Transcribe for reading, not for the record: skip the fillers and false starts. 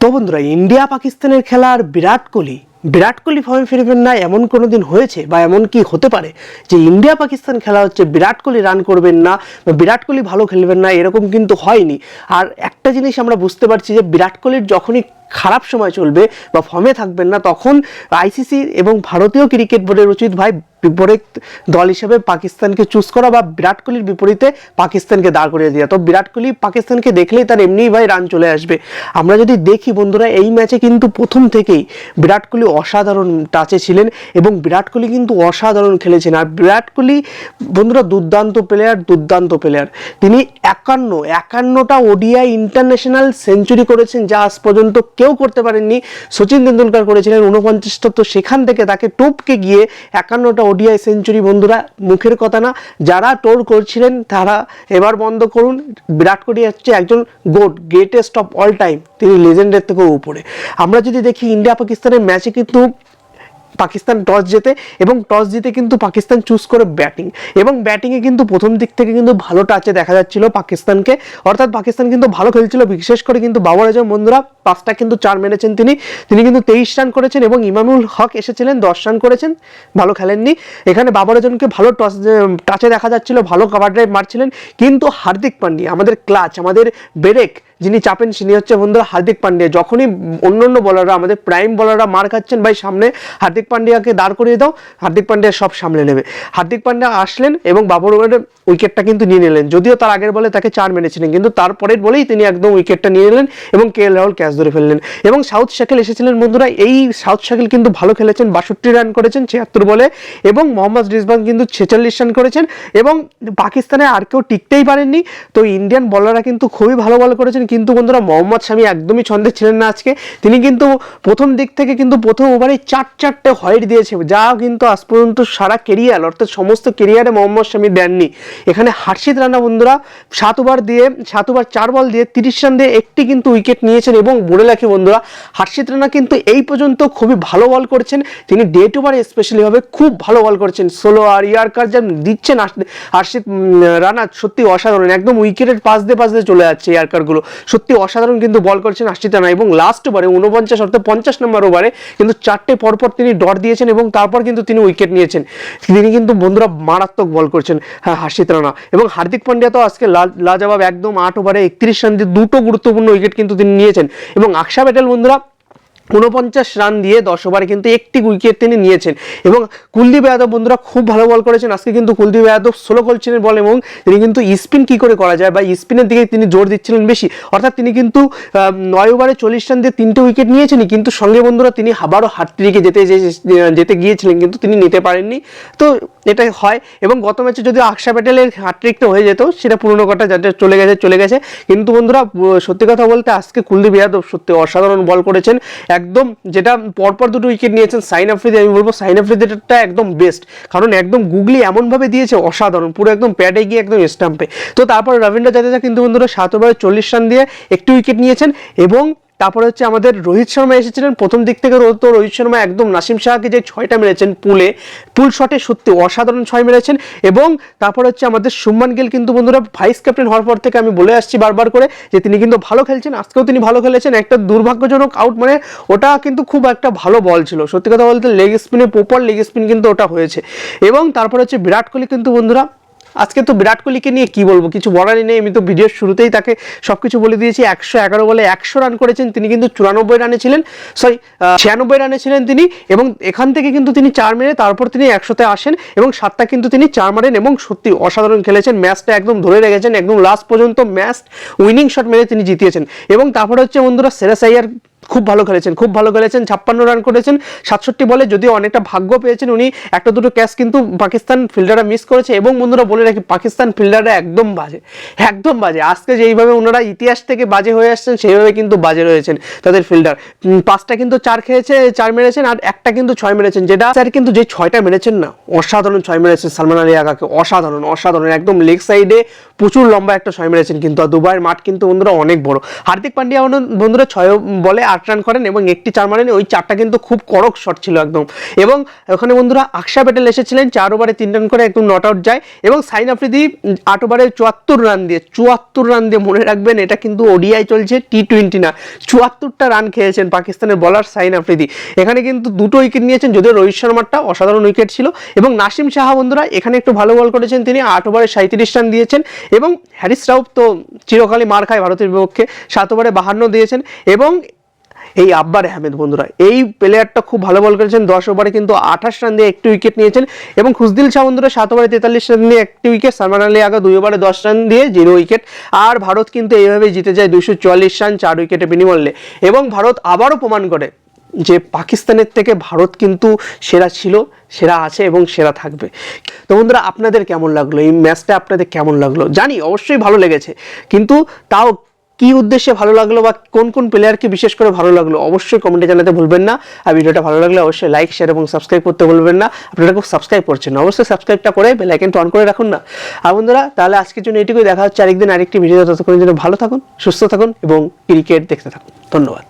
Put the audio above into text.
তো বন্ধুরা, ইন্ডিয়া পাকিস্তানের খেলা আর বিরাট কোহলি ফর্মে ফিরবেন না এমন কোনো দিন হয়েছে বা এমন কি হতে পারে যে ইন্ডিয়া পাকিস্তান খেলা হচ্ছে বিরাট কোহলি রান করবেন না বা বিরাট কোহলি ভালো খেলবেন না, এরকম কিন্তু হয়নি। আর একটা জিনিস আমরা বুঝতে পারছি যে বিরাট কোহলির যখনই খারাপ সময় চলবে বা ফর্মে থাকবেন না, তখন আইসিসি এবং ভারতীয় ক্রিকেট বোর্ডের উচিত ভাই বিপরীত দল হিসেবে পাকিস্তানকে চুজ করা বা বিরাট কোহলির বিপরীতে পাকিস্তানকে দাঁড় করিয়ে দেওয়া। তো বিরাট কোহলি পাকিস্তানকে দেখলেই তার এমনিই ভাই রান চলে আসবে। আমরা যদি দেখি বন্ধুরা, এই ম্যাচে কিন্তু প্রথম থেকেই বিরাট কোহলি অসাধারণ টাচে ছিলেন এবং বিরাট কোহলি কিন্তু অসাধারণ খেলেছেন। আর বিরাট কোহলি বন্ধুরা দুর্দান্ত প্লেয়ার। তিনি 51টা ওডিআই ইন্টারন্যাশনাল সেঞ্চুরি করেছেন, যা আজ পর্যন্ত কেউ করতে পারেননি। সচিন তেন্ডুলকার করেছিলেন 49টা। তো সেখান থেকে তাকে টপকে গিয়ে 51টা ওডিআই সেঞ্চুরি বন্ধুরা মুখের কথা না। যারা টোল করছিলেন তারা এবার বন্ধ করুন। বিরাট কোহলি হচ্ছে একজন গ্রেটেস্ট অফ অল টাইম, তিনি লেজেন্ডের থেকেও উপরে। আমরা যদি দেখি ইন্ডিয়া পাকিস্তানের ম্যাচে কিন্তু পাকিস্তান টস জেতে এবং টস জিতে কিন্তু পাকিস্তান চুজ করে ব্যাটিং, এবং ব্যাটিংয়ে কিন্তু প্রথম দিক থেকে কিন্তু ভালো টাচে দেখা যাচ্ছিল পাকিস্তানকে, অর্থাৎ পাকিস্তান কিন্তু ভালো খেলছিল। বিশেষ করে কিন্তু বাবর আজম বন্ধুরা 5টা কিন্তু 4 মেরেছেন, তিনি কিন্তু 23 রান করেছেন এবং ইমামুল হক এসেছিলেন 10 রান করেছেন, ভালো খেলেননি। এখানে বাবর আজমকে ভালো টাচে দেখা যাচ্ছিল, ভালো কভার ড্রাইভ মারছিলেন, কিন্তু হার্দিক পান্ডিয়া আমাদের ক্লাচ, আমাদের ব্রেক যিনি চাপেন তিনি হচ্ছে বন্ধুরা হার্দিক পান্ডিয়া। যখনই অন্য বলাররা, আমাদের প্রাইম বলাররা মার খাচ্ছেন, ভাই সামনে হার্দিক পান্ডিয়াকে দাঁড় করিয়ে দাও, হার্দিক পান্ডিয়া সব সামলে নেবে। হার্দিক পান্ডিয়া আসলেন এবং বাবর উইকেটটা কিন্তু নিয়ে নিলেন। যদিও তার আগের বলে তাকে 4 মেরেছিলেন, কিন্তু তারপরের বলেই তিনি একদম উইকেটটা নিয়ে নিলেন এবং কেএল রাহুল ক্যাচ ধরে ফেললেন। এবং সাউথ শাকিল এসেছিলেন বন্ধুরা, এই সাউথ শাকিল কিন্তু ভালো খেলেছেন, 62 রান করেছেন 76 বলে, এবং মোহাম্মদ রিজওয়ান কিন্তু 46 রান করেছেন, এবং পাকিস্তানে আর কেউ টিকতেই পারেননি। তো ইন্ডিয়ান বলাররা কিন্তু খুবই ভালো বল করেছেন, কিন্তু বন্ধুরা মোহাম্মদ শামি একদমই ছন্দে ছিলেন না আজকে। তিনি কিন্তু প্রথম দিক থেকে কিন্তু প্রথম ওভারে 4 হোয়াইট দিয়েছে, যা কিন্তু আজ পর্যন্ত সারা কেরিয়ার অর্থাৎ সমস্ত কেরিয়ারে মোহাম্মদ শামি দেননি। এখানে হার্ষিত রানা বন্ধুরা 7 ওভার 4 বল দিয়ে 30 রান দিয়ে একটি কিন্তু উইকেট নিয়েছেন। এবং বলে রাখি বন্ধুরা, হার্ষিত রানা কিন্তু এই পর্যন্ত খুবই ভালো বল করছেন, তিনি ডেট ওভারে স্পেশালি ভাবে খুব ভালো বল করছেন। সোলো আর ইয়ার্কার যা দিচ্ছেন হার্ষিত রানা সত্যি অসাধারণ, একদম উইকেটের পাশ দিয়ে চলে যাচ্ছে ইয়ার্কারগুলো, সত্যি অসাধারণ কিন্তু বল করছেন হার্ষিত রানা। এবং লাস্ট ওভারে 49 অর্থাৎ 50 নম্বর ওভারে কিন্তু 4টে পরপর তিনি ডট দিয়েছেন এবং তারপর কিন্তু তিনি উইকেট নিয়েছেন। তিনি কিন্তু বন্ধুরা মারাত্মক বল করছেন হার্ষিত রানা। এবং হার্দিক পান্ডিয়া তো আজকে লাজবাব, একদম 8 ওভারে 31 রান দিয়ে 2টো গুরুত্বপূর্ণ উইকেট কিন্তু তিনি নিয়েছেন। এবং আকশা প্যাটেল বন্ধুরা 49 রান দিয়ে 10 ওভারে কিন্তু একটি উইকেট তিনি নিয়েছেন। এবং কুলদীপ যাদব বন্ধুরা খুব ভালো বল করেছেন আজকে, কিন্তু কুলদীপ যাদব স্লো করছিলেন বল, এবং তিনি কিন্তু স্পিন কি করে করা যায় বা স্পিনের দিকে তিনি জোর দিচ্ছিলেন বেশি, অর্থাৎ তিনি কিন্তু 9 ওভারে 40 রান দিয়ে 3টে উইকেট নিয়েছেন, কিন্তু সঙ্গে বন্ধুরা তিনি আবারও হার্টট্রিকে যেতে গিয়েছিলেন, কিন্তু তিনি নিতে পারেননি। তো এটাই হয়। এবং গত ম্যাচে যদি আকশা প্যাটেলের হ্যাটট্রিকটা হয়ে যেত, সেটা পুরনো কথা, যাতে চলে গেছে। কিন্তু বন্ধুরা সত্যি কথা বলতে আজকে কুলদীপ যাদব সত্যি অসাধারণ বল করেছেন, একদম যেটা পরপর 2টো উইকেট নিয়েছেন। সাইন আফ্রিদি, আমি বলবো সাইন আফ্রিদিটা একদম বেস্ট, কারণ একদম গুগলি এমনভাবে দিয়েছে অসাধারণ, পুরো একদম প্যাডে গিয়ে একদম স্টাম্পে। তো তারপর রবীন্দ্র জাদেজা কিন্তু বন্ধুরা 7 ওভারে 40 রান দিয়ে একটি উইকেট নিয়েছেন। এবং তারপরে হচ্ছে আমাদের রোহিত শর্মা এসেছিলেন প্রথম দিক থেকে। রোহিত শর্মা একদম নাসিম শাহকে যে 6টা মেরেছেন পুল শটে, সত্যি অসাধারণ 6 মেরেছেন। এবং তারপর হচ্ছে আমাদের শুভমান গিল কিন্তু বন্ধুরা ভাইস ক্যাপ্টেন হওয়ার পর থেকে আমি বলে আসছি বারবার করে যে তিনি কিন্তু ভালো খেলছেন, আজকেও তিনি ভালো খেলেছেন। একটা দুর্ভাগ্যজনক আউট, মানে ওটা কিন্তু খুব একটা ভালো বল ছিল, সত্যি কথা বলতে লেগ স্পিনে, প্রপার লেগ স্পিন কিন্তু ওটা হয়েছে। এবং তারপর হচ্ছে বিরাট কোহলি কিন্তু বন্ধুরা আজকে তো বিরাট কোহলিকে নিয়ে কি বলবো, কিছু বলারই নেই। আমি তো ভিডিওর শুরুতেই তাকে সবকিছু বলে দিয়েছি। 111 বলে 100 রান করেছেন তিনি, কিন্তু 96 রানে ছিলেন, 96 রানে ছিলেন তিনি। এবং এখান থেকে কিন্তু তিনি 4 মেরে তারপর তিনি 100তে আসেন এবং 7টা কিন্তু তিনি 4 মারেন, এবং সত্যি অসাধারণ খেলেছেন, ম্যাচটা একদম ধরে রেখেছেন, একদম লাস্ট পর্যন্ত ম্যাচ উইনিং শট মেরে তিনি জিতিয়েছেন। এবং তারপর হচ্ছে বন্ধুরা শ্রেয়াস আইয়ার খুব ভালো খেলেছেন, 56 রান করেছেন 67 বলে, যদিও অনেকটা ভাগ্য পেয়েছেন উনি, একটা দুটো ক্যাচ কিন্তু পাকিস্তান ফিল্ডাররা মিস করেছে। এবং বন্ধুরা বলে রাখি, পাকিস্তান ফিল্ডাররা একদম বাজে। আজকে যেইভাবে ওনারা ইতিহাস থেকে বাজে হয়ে আসছেন, সেইভাবে কিন্তু বাজে রয়েছেন তাদের ফিল্ডার। 5টা কিন্তু 4 মেরেছেন আর একটা কিন্তু 6 মেরেছেন, যেটা স্যার কিন্তু যে 6টা মেরেছেন না, অসাধারণ 6 মেরেছেন সালমান আলী আগাকে, অসাধারণ একদম লেগ সাইডে প্রচুর লম্বা একটা 6 মেরেছেন। কিন্তু দুবাইয়ের মাঠ কিন্তু বন্ধুরা অনেক বড়। হার্দিক পান্ডিয়া বন্ধুরা 6 বলে 8 রান করেন এবং একটি 4 মারেন। ওই 4টা কিন্তু খুব কড়ক শট ছিল একদম। এবং ওখানে বন্ধুরা আকশা প্যাটেল এসেছিলেন, 4 ওভারে 3 রান করে একদম নট আউট যায়। এবং সাইন আফ্রিদি 8 ওভারে 74 রান দিয়ে, মনে রাখবেন এটা কিন্তু ওডিআই চলছে, টি20 না, 74টা রান খেয়েছেন পাকিস্তানের বলার সাইন আফ্রিদি। এখানে কিন্তু 2টো উইকেট নিয়েছেন, যদিও রোহিত শর্মারটা অসাধারণ উইকেট ছিল। এবং নাসিম শাহ বন্ধুরা এখানে একটু ভালো বল করেছেন, তিনি 8 ওভারে 37 রান দিয়েছেন। এবং হ্যারিস রাউফ তো চিরকালই মার খায় ভারতের বিপক্ষে, 7 ওভারে 52 দিয়েছেন। এবং এই আব্বার আহমেদ বন্ধুরা, এই প্লেয়ারটা খুব ভালো বল করেছেন, 10 ওভারে কিন্তু 28 রান দিয়ে একটি উইকেট নিয়েছেন। এবং খুশদিল শাহ বন্ধুরা 7 ওভারে 43 রান দিয়ে একটি উইকেট, সালমান আলী আগা 2 ওভারে 10 রান দিয়ে 0 উইকেট। আর ভারত কিন্তু এইভাবেই জিতে যায় 244 রান 4 উইকেটে বিনিময়ে। এবং ভারত আবারও প্রমাণ করে যে পাকিস্তানের থেকে ভারত কিন্তু সেরা ছিল, সেরা আছে এবং সেরা থাকবে। তো বন্ধুরা, আপনাদের কেমন লাগলো এই ম্যাচটা? আপনাদের কেমন লাগলো জানি, অবশ্যই ভালো লেগেছে, কিন্তু তাও কি উদ্দেশ্যে ভালো লাগলো বা কোন কোন প্লেয়ারকে বিশেষ করে ভালো লাগলো অবশ্যই কমেন্টে জানাতে ভুলবেন না। আর ভিডিওটা ভালো লাগলে অবশ্যই লাইক, শেয়ার এবং সাবস্ক্রাইব করতে ভুলবেন না। আপনারা খুব সাবস্ক্রাইব করছেন না, অবশ্যই সাবস্ক্রাইবটা করে বেল আইকনটা অন করে রাখুন না। আর বন্ধুরা, তাহলে আজকের জন্য এটুকুই, দেখা হচ্ছে আরেকদিন আরেকটি ভিডিও। ততক্ষণের জন্য ভালো থাকুন, সুস্থ থাকুন এবং ক্রিকেট দেখতে থাকুন। ধন্যবাদ।